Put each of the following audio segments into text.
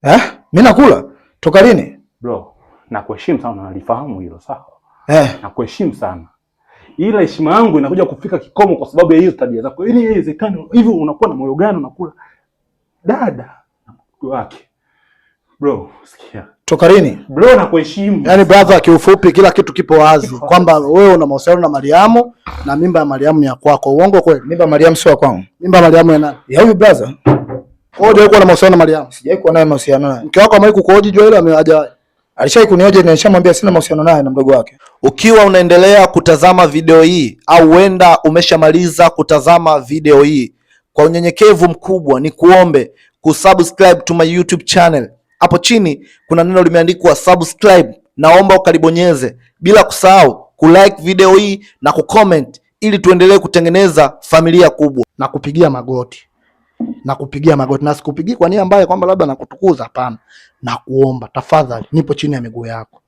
Mimi nakula. Toka lini? Bro, nakuheshimu sana, nalifahamu hilo sawa. Nakuheshimu sana. Ila heshima yangu inakuja kufika kikomo kwa sababu ya hizo tabia zako. Yaani haiwezekani hivi, unakuwa na moyo gani unakula dada na mke wake? Bro, sikia. Toka lini? Bro, nakuheshimu. Yaani brother, kiufupi kila kitu kipo wazi kwamba wewe una mahusiano na Mariamu na mimba ya Mariamu ni ya kwako. Uongo kweli? Mimba ya Mariamu sio ya kwangu. Mimba ya Mariamu ya nani? Ya huyu brother. Wewe ndio uko na mahusiano na Mariamu? Sijawahi kuwa naye mahusiano naye. Mke wako amewahi kukuhoji jua ile amewaja? Alishai kunioje na nishamwambia sina mahusiano naye na mdogo wake. Ukiwa unaendelea kutazama video hii au huenda umeshamaliza kutazama video hii, kwa unyenyekevu mkubwa ni kuombe kusubscribe to my YouTube channel. Hapo chini kuna neno limeandikwa subscribe, naomba ukalibonyeze, bila kusahau kulike video hii na kucomment ili tuendelee kutengeneza familia kubwa. Na kupigia magoti. Na sikupigii kwa nia mbaya kwamba labda nakutukuza, hapana. Na kuomba tafadhali, nipo chini ya miguu yako.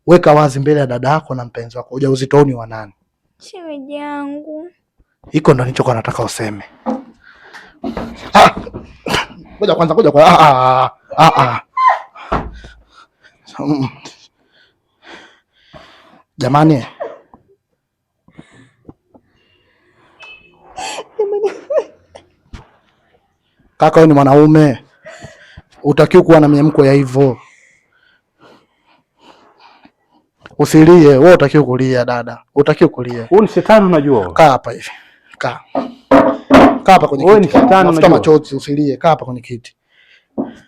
Weka wazi mbele ya dada yako na mpenzi wako, ujauzito ni wa nani? Shemeji yangu. Hiko ndo nilichokuwa nataka useme. Ngoja kwanza. Jamani. Kaka, wewe ni mwanaume. Utakiwa kuwa na miemko ya hivyo. Usilie, wewe utakiwa kulia dada. Utakiwa kulia. Wewe ni shetani unajua. Kaa hapa hivi. Kaa hapa kwenye kiti. Wewe ni shetani unajua. Machozi, usilie. Kaa hapa kwenye kiti.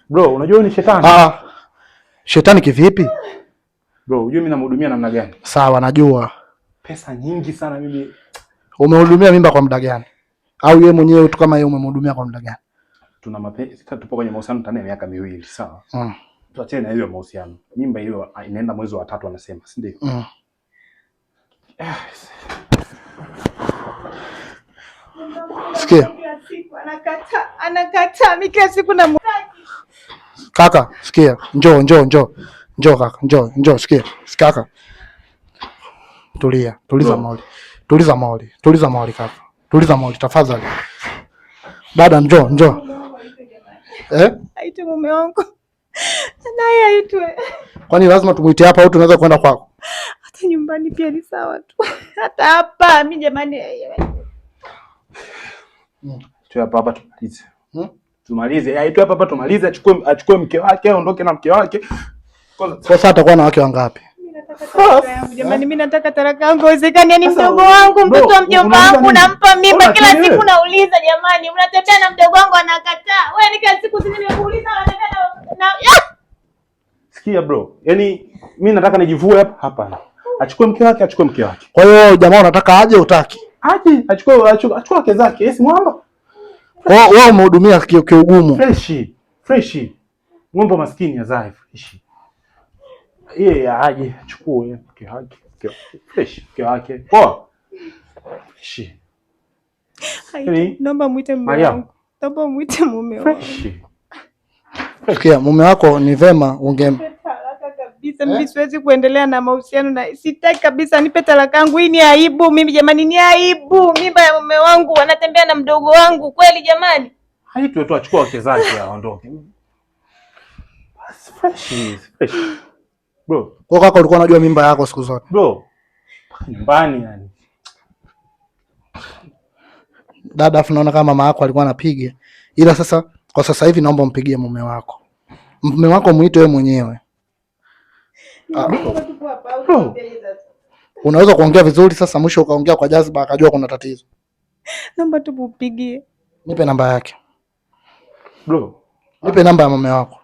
Bro, unajua wewe ni shetani? Shetani kivipi? Bro, unajua mimi namhudumia namna gani? Sawa, najua. Pesa nyingi sana mimi. Umehudumia mimba kwa muda gani? Au yeye mwenyewe tu kama yeye umemhudumia kwa muda gani? Tuna mapenzi, tupo kwenye mahusiano ndani ya miaka 2, sawa? Tuachane na hiyo mahusiano. Mimba hiyo inaenda mwezi wa 3 anasema, si ndio? Sikia. Anakataa mimi kila siku na kaka, sikia. Njoo kaka, njoo sikia. Kaka. Tulia, tuliza mauli. Tuliza mauli kaka. Tuliza mauli tafadhali. Dada njoo. Aite mume wangu. Naye aitwe. Kwani lazima tumuite hapa au tunaweza kwenda kwako? Hata nyumbani pia ni sawa tu. Hata hapa mimi jamani. Tu hapa tumalize. Tumalize. Aitwe hapa tumalize, achukue mke wake, aondoke na mke wake. Sasa atakuwa na wake wangapi? Jamani, mimi nataka talaka yangu iwezekane. Yaani mdogo wangu, mtoto wa mjomba wangu nampa mimba kila siku nauliza, jamani, mnatembea na mdogo wangu anakataa. Wewe ni kila siku nimekuuliza unatembea na Sikia bro. Yaani mimi nataka nijivue hapa. Hapana. Achukue mke wake. Kwa hiyo jamaa unataka aje utaki? Aje, achukue wake zake. Yes, mwamba. Wewe umehudumia kiugumu. Fresh. Mwamba maskini azae fresh. Yeye aje achukue mke wake. Fresh mke wake. Poa. Fresh. Naomba muite mume wangu. Naomba muite mume wangu. Sikia, mume wako ni vema kabisa. Mimi siwezi kuendelea na mahusiano na sitaki kabisa. Nipe talaka yangu. Hii ni aibu mimi jamani, ni aibu. Mimba ya mume wangu anatembea na mdogo wangu kweli jamani. Haitwe tu achukue wake zake aondoke. Fresh. Bro, kwa kaka ulikuwa unajua mimba yako siku zote? Bro, nyumbani yani. Dada, afu naona kama mama yako alikuwa anapiga. Ila sasa kwa sasa hivi naomba umpigie mume wako. Mume wako muite wewe mwenyewe. Bro. Unaweza kuongea vizuri sasa, mwisho ukaongea kwa jaziba akajua kuna tatizo. Naomba tu upigie. Nipe namba yake. Bro, nipe namba ya mume wako.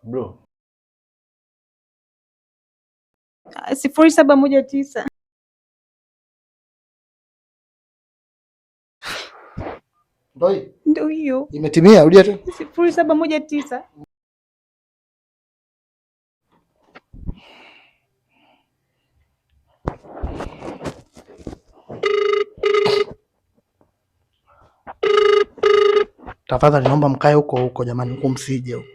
Bro. 0719. Ndio hiyo. Imetimia, rudia tu. 0719. Tafadhali naomba mkae huko jamani, huko msije huko.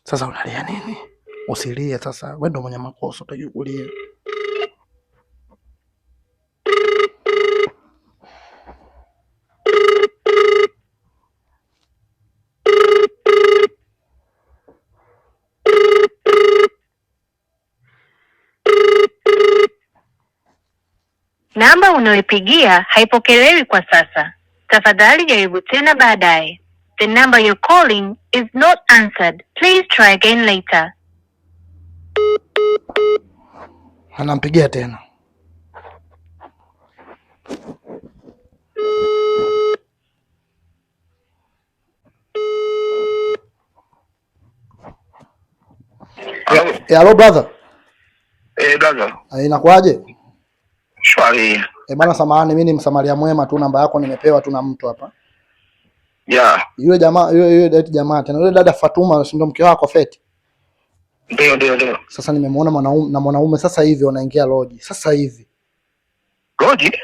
Sasa unalia nini? Usilie sasa. Wewe ndio mwenye makosa, utajua kulia. Namba unayopigia haipokelewi kwa sasa. Tafadhali jaribu tena baadaye. The number you're calling is not answered. Please try again later. Anampigia tena. Hello brother. Brother. Inakuaje? Shwari. Bana samahani, mimi ni msamaria mwema tu, namba yako nimepewa tu na mtu hapa. Yeah. Yule jamaa yule jamaa tena yule dada Fatuma, si ndio mke wako Feti? Ndio. Sasa nimemuona mwanaume sasa hivi wanaingia lodge. Sasa hivi. Lodge?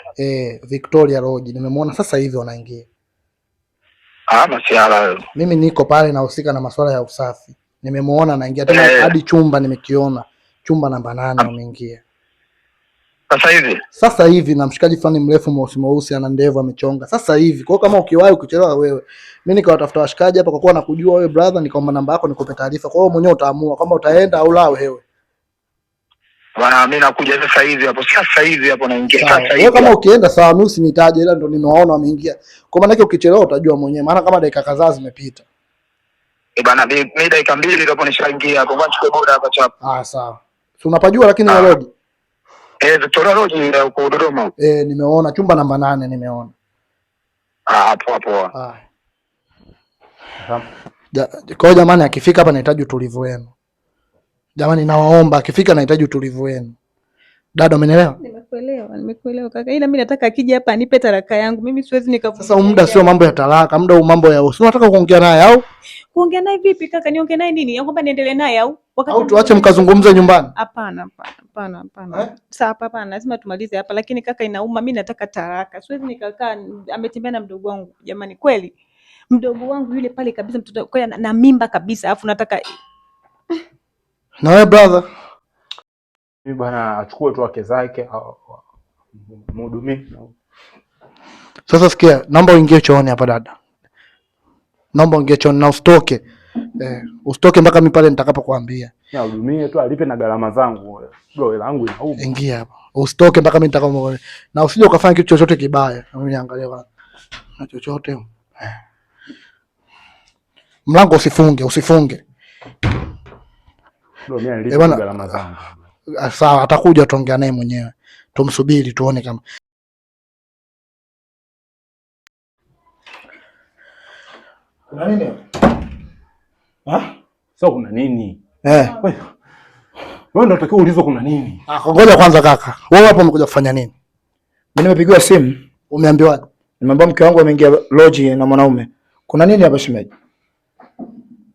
Victoria Lodge. Nimemuona sasa hivi wanaingia. Masiala. Mimi niko pale nahusika na masuala ya usafi. Nimemuona anaingia tena hadi chumba nimekiona. Chumba namba 8 wameingia. Sasa hivi na mshikaji fulani mrefu mweusi ana ndevu amechonga. Sasa hivi. Kwa kama ukiwahi ukichelewa wewe. Mimi nikawatafuta washikaji hapa kwa kuwa nakujua wewe brother, nikaomba namba yako nikupe taarifa. Kwa hiyo mwenyewe utaamua kama utaenda au la wewe. Bwana mimi nakuja sasa hivi hapo. Sasa hivi hapo naingia sasa hivi. Wewe kama ukienda sawa, mimi usinitaje, ila ndo nimewaona wameingia. Kwa maana yake ukichelewa utajua mwenyewe. Maana kama dakika kadhaa zimepita. Bwana mimi dakika 2 ndipo nishaingia hapo. Ngoja nichukue boda hapa chapa. Sawa. Si unapajua lakini ya Lodge. Victoria Lodge huko Dodoma. Nimeona chumba namba 8 nimeona. Poa. Kwa hiyo jamani, akifika hapa nahitaji utulivu wenu. Jamani nawaomba, akifika nahitaji utulivu wenu. Dada umeelewa? Nimekuelewa kaka. Ila mimi nataka akija hapa anipe talaka yangu. Mimi siwezi nikavumilia. Sasa muda sio mambo ya talaka, muda mambo ya usi. Unataka kuongea naye au? Kuongea naye vipi kaka? Niongee naye nini? Naomba niendelee naye au? Au tuache mkazungumze nyumbani? Hapana. Sawa hapana, lazima tumalize hapa, lakini kaka inauma. Mimi nataka talaka. Siwezi nikakaa ametembea na mdogo wangu. Jamani kweli. Mdogo wangu yule pale kabisa, mtoto kwa na mimba kabisa, alafu nataka na wewe brother. Mimi bwana achukue tu wake zake au mhudumie. Sasa sikia, naomba uingie chooni hapa dada. Naomba uingie chooni na usitoke. Usitoke mpaka mimi pale nitakapokuambia. Ya hudumie tu alipe na gharama zangu. Bro, hela yangu inauma. Ingia hapa. Usitoke mpaka mimi nitakapokuambia. Na usije ukafanya kitu chochote kibaya. Mimi niangalie bwana. Na chochote. Mlango usifunge. Bro, mimi nilipe gharama zangu. Sawa, atakuja tuongea naye mwenyewe. Tumsubiri tuone kama. Kuna nini? Sio kuna nini? Wewe ndio unatakiwa ulizo kuna nini? Ngoja kwanza kaka. Wewe hapo umekuja kufanya nini? Mimi nimepigiwa simu. Umeambiwa? Nimeambiwa mke wangu ameingia lodge na mwanaume. Kuna nini hapa shemeji?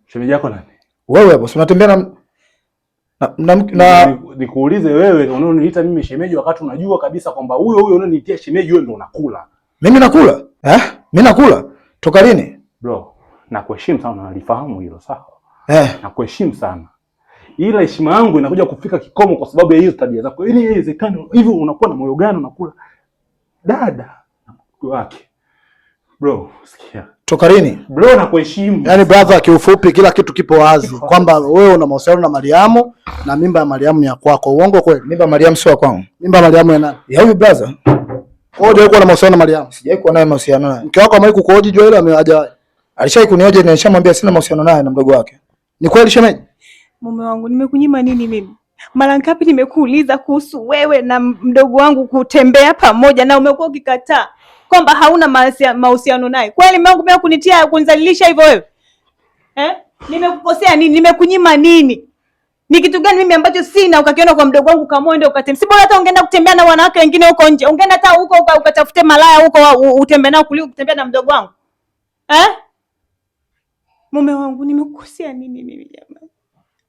Shemeji yako nani? Wewe hapo unatembea na nikuulize wewe unaoniita mimi shemeji wakati unajua kabisa kwamba huyo unaniitia shemeji wewe ndio unakula. Mimi nakula? Mimi nakula? Toka lini? Bro, nakuheshimu sana, nalifahamu hilo sawa. Nakuheshimu sana. Ila heshima yangu inakuja kufika kikomo kwa sababu ya hizo tabia zako. Yaani haiwezekani hivyo, unakuwa na moyo gani unakula dada na mke wake? Bro, sikia. Toka lini? Bro, nakuheshimu. Yaani brother, kiufupi kila kitu kipo wazi kwamba wewe una mahusiano na Mariamu na mimba ya Mariamu ni ya kwako. Uongo kweli? Mimba ya Mariamu sio ya kwangu. Mimba ya Mariamu ya nani? Ya huyu brother. Wewe ndio uko na mahusiano na Mariamu? Sijawahi kuwa naye mahusiano naye. Mke wako amewahi kukuhoji juu ile hajawahi? Alishawahi kunioje na nishamwambia sina mahusiano naye na mdogo wake. Ni kweli shemeji? Mume wangu, nimekunyima nini mimi? Mara ngapi nimekuuliza kuhusu wewe na mdogo wangu kutembea pamoja na umekuwa ukikataa kwamba hauna mahusiano naye. Kweli mume wangu mimi kunitia kunizalilisha hivyo wewe? Nimekukosea nini? Nimekunyima nini? Ni kitu gani mimi ambacho sina ukakiona kwa mdogo wangu kamoende ukatembea? Si bora hata ungeenda kutembea na wanawake wengine huko nje. Ungeenda hata huko ukatafute malaya huko utembee nao kuliko kutembea na mdogo wangu. Mume wangu nimekukosea nini mimi jamani?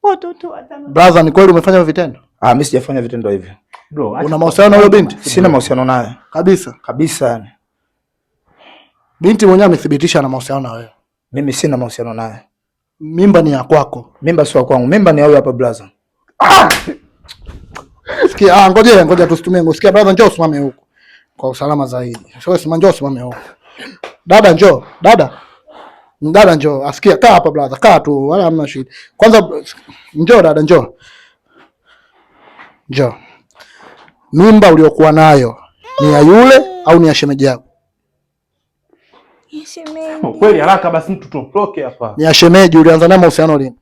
Watoto watano. Brother, ni kweli umefanya vitendo? Mimi sijafanya vitendo hivyo. Bro, una mahusiano na huyo binti? Sina mahusiano naye. Kabisa yani. Binti mwenyewe amethibitisha ana mahusiano na wewe. Mimi sina mahusiano naye. Mimba ni ya kwako. Mimba sio kwangu. Mimba ni ya huyu hapa brother. Sikia, ngoja tusitumie ngo. Sikia brother, njoo usimame huko. Kwa usalama zaidi. Sio sima, njoo usimame huko. Dada njoo, dada njoo. Asikia, kaa hapa brother, kaa tu, wala hamna shida. Kwanza njoo dada, njoo. Mimba uliokuwa nayo ni ya yule au ni ya shemeji yako? Ya shemeji. Kweli haraka basi mtu tuondoke hapa. Ni ya shemeji. Ulianza naye mahusiano lini?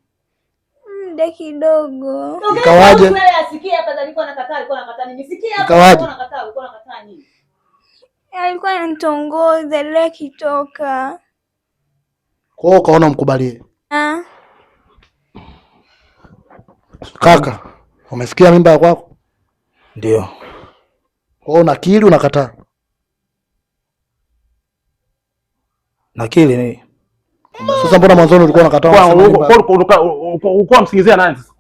Muda kidogo. Ikawaje? Asikia hapa alikuwa anakataa nini? Sikia hapa alikuwa anakataa nini? Alikuwa ananitongoza leo kitoka. Kwa hiyo ukaona mkubalie. Kaka, umesikia mimba ya kwako? Ndio. Kwa hiyo nakili unakataa? Nakili ni. Sasa mbona mwanzo ulikuwa unakataa? Ulikuwa msingizia nani sasa?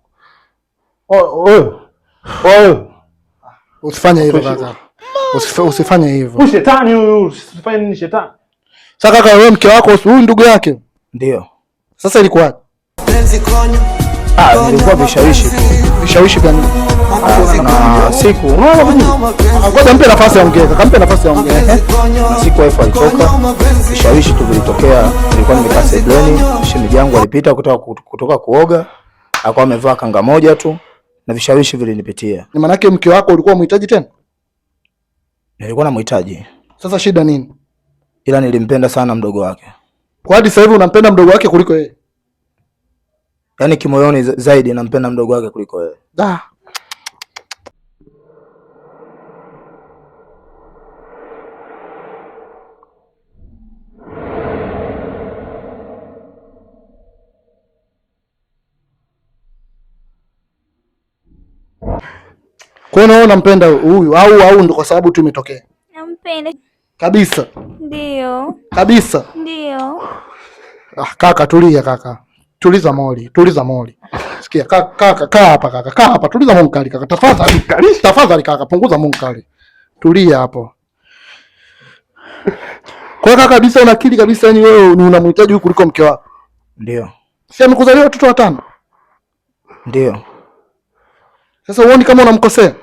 Usifanye hivyo kaka. Usifanye hivyo. Shetani huyu, usifanye nini shetani? Sasa kaka, wewe mke wako huyu ndugu yake? Ndio. Sasa ilikuwa nilikuwa vishawishi gani? Na siku ngoja mpe nafasi aongee, kampe nafasi aongee. Na siku wife alitoka, vishawishi tu vilitokea. Nilikuwa nimekaa sebleni, shemeji yangu alipita kutoka kuoga, akawa amevaa kanga moja tu na vishawishi vilinipitia. Ni maana yake mke wako ulikuwa unamhitaji tena? Nilikuwa namhitaji. Sasa shida nini? Ila nilimpenda sana mdogo wake. Kwa hadi sasa hivi unampenda mdogo wake kuliko yeye? Yaani kimoyoni zaidi nampenda mdogo wake kuliko yeye. Kwa hiyo unampenda huyu au ndio kwa sababu tu imetokea? Nampenda. Kabisa? Ndio. Kabisa? Ndio. Kaka tulia kaka. Tuliza moli. Sikia kaka, kaa hapa kaka. Kaa hapa, tuliza munkali kaka. Tafadhali kaka, punguza munkali. Tulia hapo. Kwa kaka kabisa unakili kabisa, yani wewe unamhitaji huyu kuliko mke wako? Ndio. Si amekuzalia watoto 5? Ndio. Sasa uone kama unamkosea?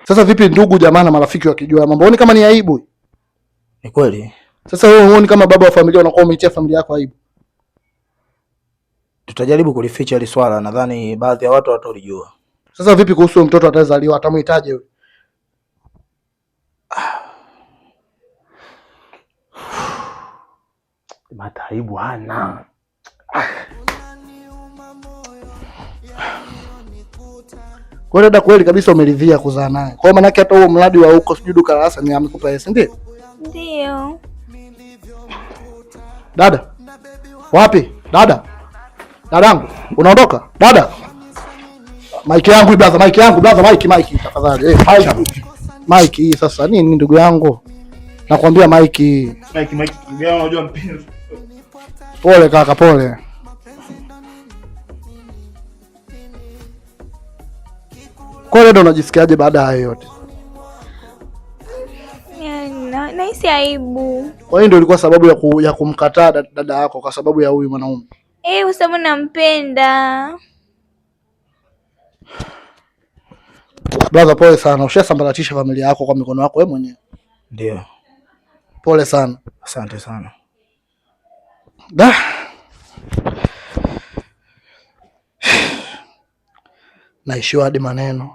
Sasa vipi ndugu jamaa na marafiki wakijua mambo? Uone kama ni aibu? Ni kweli. Sasa wewe uone kama baba wa familia unakuwa umeitia familia yako aibu? Tutajaribu kulificha hili swala, nadhani baadhi ya watu watalijua. Sasa vipi kuhusu mtoto atazaliwa, atamhitaji wewe? Mataibu hana. Kwa dada kweli kabisa umeridhia kuzaa naye. Kwa maana yake hata huo mradi wa huko sijui duka la Hassan ni amekupa yeye, ndio? Ndio. Dada. Wapi? Dada. Dadangu, unaondoka? Dada. Mike yangu brother, Mike tafadhali. Mike hii sasa nini ndugu yangu? Nakwambia Mike ndugu yangu unajua mpira. Pole kaka, pole. Kwa hiyo unajisikiaje baada ya yote? Nahisi aibu. Kwa hiyo ndio ilikuwa sababu ya kumkataa dada yako kwa sababu ya huyu mwanaume? Kwa sababu nampenda. Brother, pole sana. Ushasambaratisha familia yako kwa mikono yako wewe mwenyewe. Ndio. Pole sana. Asante sana. Naishiwa hadi maneno.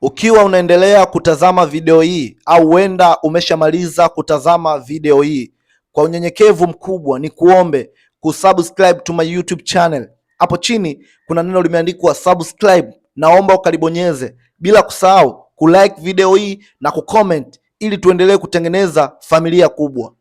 Ukiwa unaendelea kutazama video hii au huenda umeshamaliza kutazama video hii, kwa unyenyekevu mkubwa ni kuombe kusubscribe to my YouTube channel. Hapo chini kuna neno limeandikwa subscribe, naomba ukalibonyeze, bila kusahau kulike video hii na kucomment ili tuendelee kutengeneza familia kubwa.